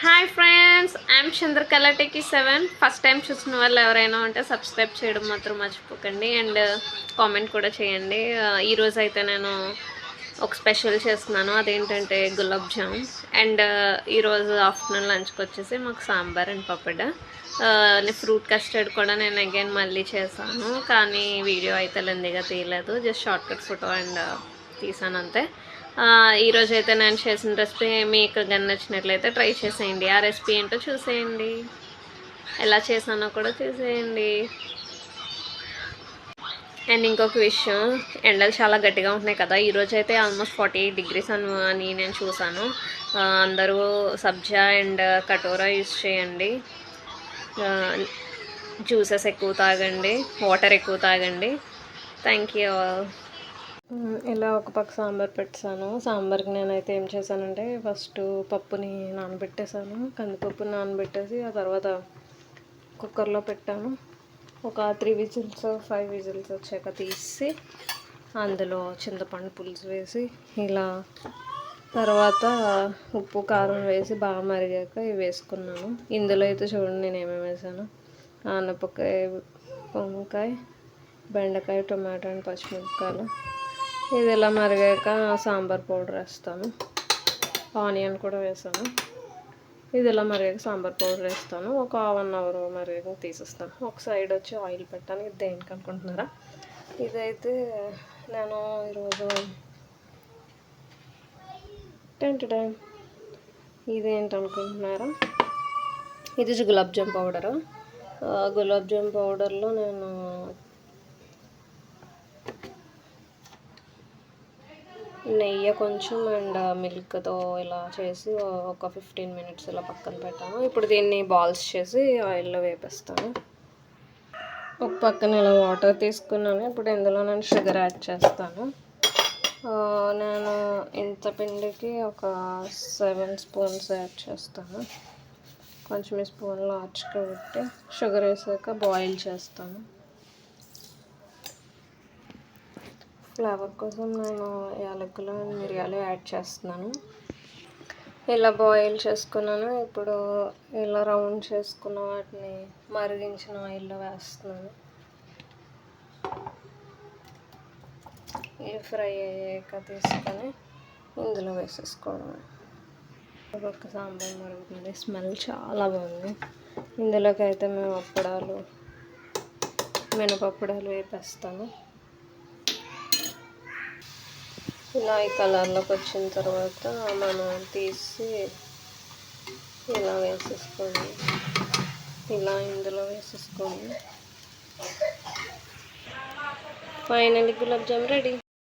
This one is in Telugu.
Hi friends, I'm Chandrakala techie 7. First time చూసిన వాళ్ళు ఎవరైనా ఉంటే సబ్స్క్రైబ్ చేయడం మాత్రం మర్చిపోకండి అండ్ కామెంట్ కూడా చేయండి. ఈరోజు అయితే నేను ఒక స్పెషల్ చేస్తున్నాను, అదేంటంటే గులాబ్ జామ్. అండ్ ఈరోజు ఆఫ్టర్నూన్ లంచ్కి వచ్చేసి మాకు సాంబార్ అండ్ పప్పడ. ఫ్రూట్ కస్టర్డ్ కూడా నేను అగైన్ మళ్ళీ చేశాను, కానీ వీడియో అయితే లెందీగా తీయలేదు, జస్ట్ షార్ట్కట్ ఫోటో అండ్ తీసాను అంతే. ఈరోజు అయితే నేను చేసిన రెసిపీ మీకు కానీ నచ్చినట్లయితే ట్రై చేసేయండి. ఆ రెసిపీ ఏంటో చూసేయండి, ఎలా చేసానో కూడా చూసేయండి. అండ్ ఇంకొక విషయం, ఎండలు చాలా గట్టిగా ఉంటున్నాయి కదా, ఈరోజు అయితే ఆల్మోస్ట్ 48 degrees అని నేను చూసాను. అందరూ సబ్జా అండ్ కటోరా యూస్ చేయండి, జ్యూసెస్ ఎక్కువ తాగండి, వాటర్ ఎక్కువ తాగండి. Thank you. ఇలా ఒక పక్క సాంబార్ పెట్టాను. సాంబార్కి నేనైతే ఏం చేశానంటే ఫస్ట్ పప్పుని నానబెట్టేసాను, కందిపప్పుని నానబెట్టేసి ఆ తర్వాత కుక్కర్లో పెట్టాను. ఒక 3 విజిల్స్ 5 విజిల్స్ వచ్చాక తీసి అందులో చింతపండు పులుసు వేసి ఇలా తర్వాత ఉప్పు కారం వేసి బాగా మరిగాక ఇవి వేసుకున్నాను. ఇందులో అయితే చూడండి నేను ఏమేమి వేసాను: ఆనపకాయ, వంకాయ, బెండకాయ, టొమాటో అండ్ పచ్చిమిరపకాయలు. ఇది ఇలా మరిగాక సాంబార్ పౌడర్ వేస్తాను, ఆనియన్ కూడా వేసాను. ఇది ఇలా మరిగాక సాంబార్ పౌడర్ వేస్తాను. ఒక 1 hour మరిగాక తీసేస్తాను. ఒక సైడ్ వచ్చి ఆయిల్ పెట్టాను. ఇది దేనికి అనుకుంటున్నారా? ఇదైతే నేను ఈరోజు ఇదేంటి అనుకుంటున్నారా? ఇది గులాబ్ జామ్ పౌడరు. గులాబ్ జామ్ పౌడర్లో నేను నెయ్యి కొంచెం అండ్ మిల్క్తో ఇలా చేసి ఒక 15 minutes ఇలా పక్కన పెట్టాను. ఇప్పుడు దీన్ని బాల్స్ చేసి ఆయిల్లో వేపేస్తాను. ఒక పక్కన ఇలా వాటర్ తీసుకున్నాను. ఇప్పుడు ఇందులో నేను షుగర్ యాడ్ చేస్తాను. నేను ఇంత పిండికి ఒక 7 spoons యాడ్ చేస్తాను. కొంచెం ఈ స్పూన్లో ఆచుకు పెట్టి షుగర్ వేసాక బాయిల్ చేస్తాను. ఫ్లేవర్ కోసం నేను యాలకులు అండ్ మిరియాలు యాడ్ చేస్తున్నాను. ఇలా బాయిల్ చేసుకున్నాను. ఇప్పుడు ఇలా రౌండ్ చేసుకున్న వాటిని మరిగించిన ఆయిల్లో వేస్తున్నాను. ఇవి ఫ్రై అయ్యాక తీసుకొని ఇందులో వేసేసుకోవడం. ఒక్కొక్క సాంబార్ మరుగుతుంది, స్మెల్ చాలా బాగుంది. ఇందులోకి అయితే మేము మినపప్పుడాలు వేపేస్తాను. ఇలా ఈ కలర్లోకి వచ్చిన తర్వాత మనం తీసి ఇలా వేసేసుకోండి. ఇలా ఇందులో వేసేసుకోండి. Finally gulab jam ready.